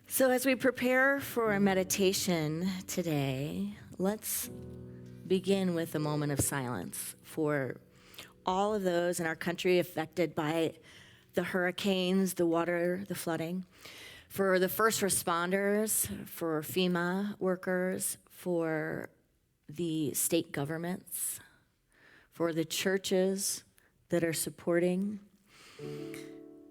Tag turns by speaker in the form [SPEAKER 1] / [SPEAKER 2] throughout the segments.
[SPEAKER 1] So, as we prepare for our meditation today, let's begin with a moment of silence for all of those in our country affected by the hurricanes, the water, the flooding, for the first responders, for FEMA workers, for the state governments, for the churches that are supporting,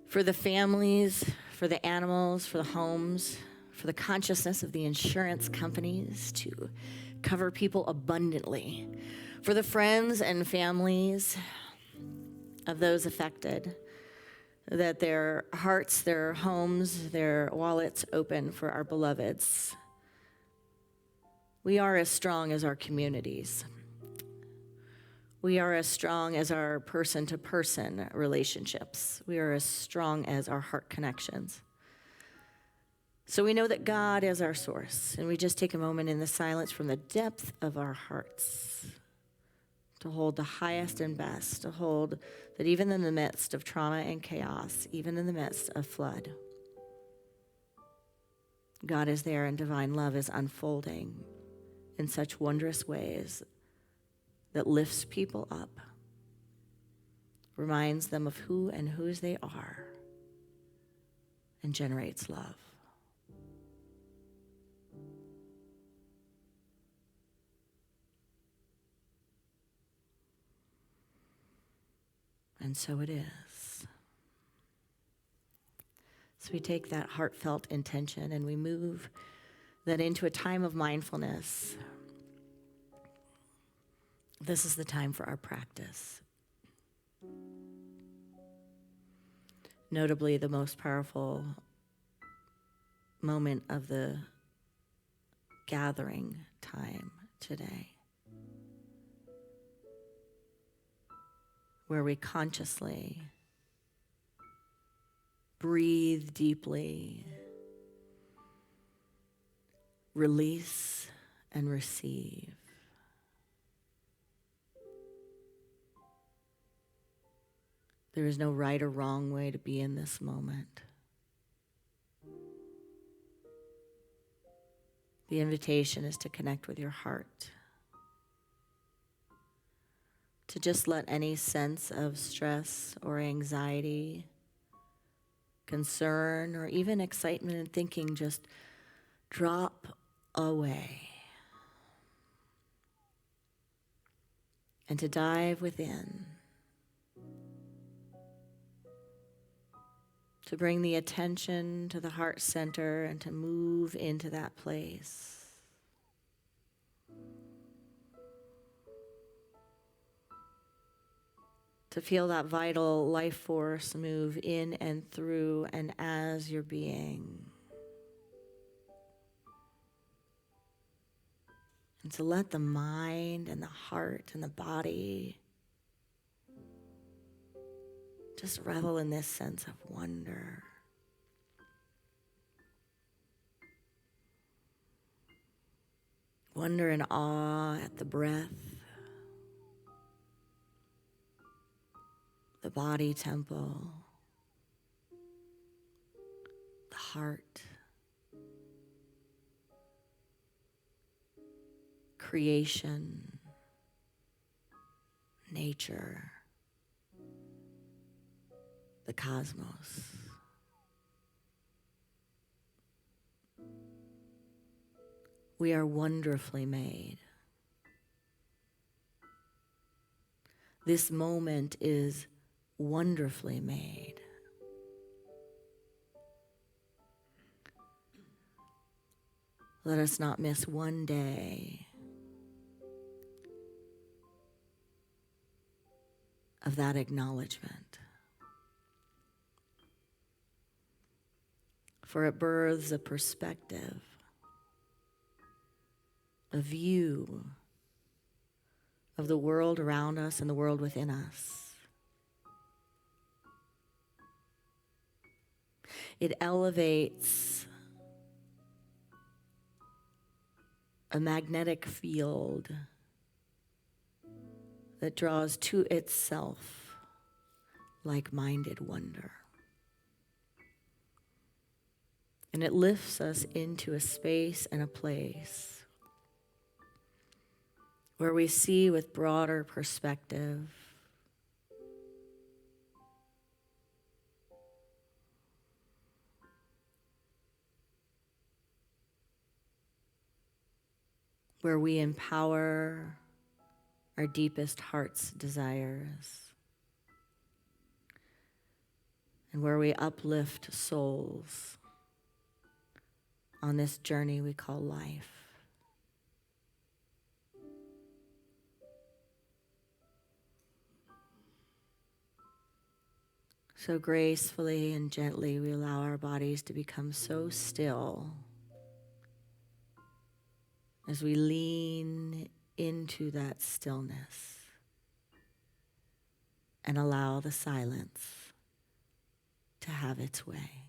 [SPEAKER 1] for the families, for the animals, for the homes, for the consciousness of the insurance companies to cover people abundantly, for the friends and families of those affected, that their hearts, their homes, their wallets open for our beloveds. We are as strong as our communities. We are as strong as our person-to-person relationships. We are as strong as our heart connections. So we know that God is our source, and we just take a moment in the silence from the depth of our hearts to hold the highest and best, to hold that even in the midst of trauma and chaos, even in the midst of flood, God is there and divine love is unfolding in such wondrous ways that lifts people up, reminds them of who and whose they are, and generates love. And so it is. So we take that heartfelt intention and we move that into a time of mindfulness. This is the time for our practice. Notably, the most powerful moment of the gathering time today, where we consciously breathe deeply, release and receive. There is no right or wrong way to be in this moment. The invitation is to connect with your heart, to just let any sense of stress or anxiety, concern, or even excitement and thinking just drop away. And to dive within, to bring the attention to the heart center and to move into that place. To feel that vital life force move in and through and as your being. And to let the mind and the heart and the body just revel in this sense of wonder. Wonder and awe at the breath, the body temple, the heart, creation, nature, the cosmos. We are wonderfully made. This moment is wonderfully made. Let us not miss one day of that acknowledgement. For it births a perspective, a view of the world around us and the world within us. It elevates a magnetic field that draws to itself like-minded wonder. And it lifts us into a space and a place where we see with broader perspective. Where we empower our deepest heart's desires. And where we uplift souls on this journey we call life. So gracefully and gently we allow our bodies to become so still as we lean into that stillness and allow the silence to have its way.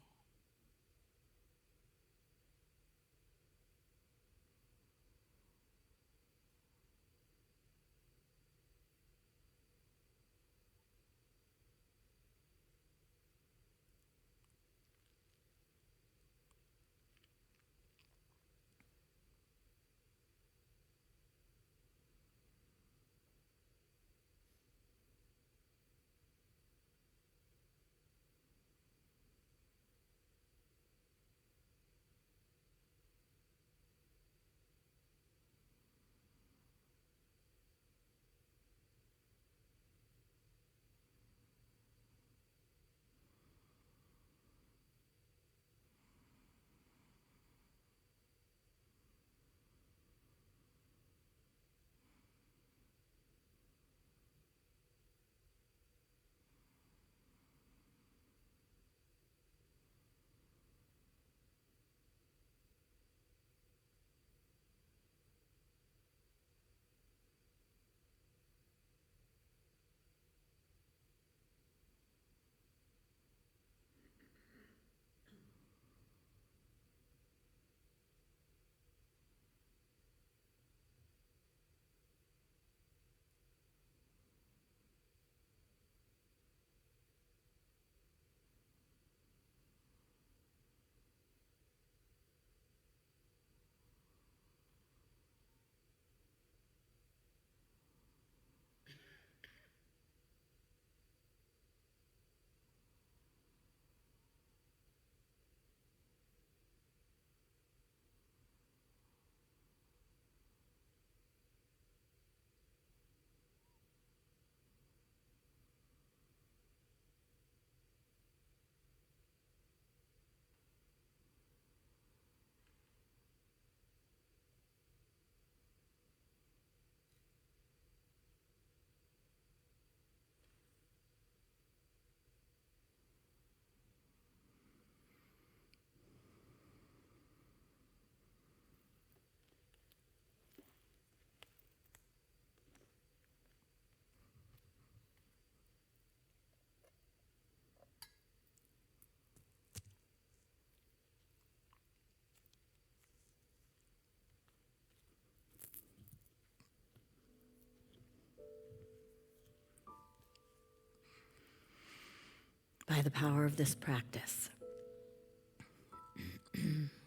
[SPEAKER 1] By the power of this practice,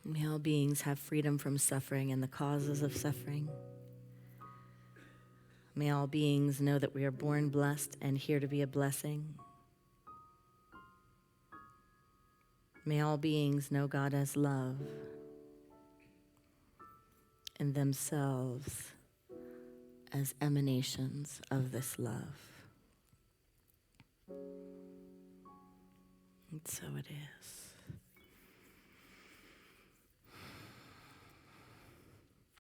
[SPEAKER 1] may all beings have freedom from suffering and the causes of suffering. May all beings know that we are born blessed and here to be a blessing. May all beings know God as love and themselves as emanations of this love. And so it is.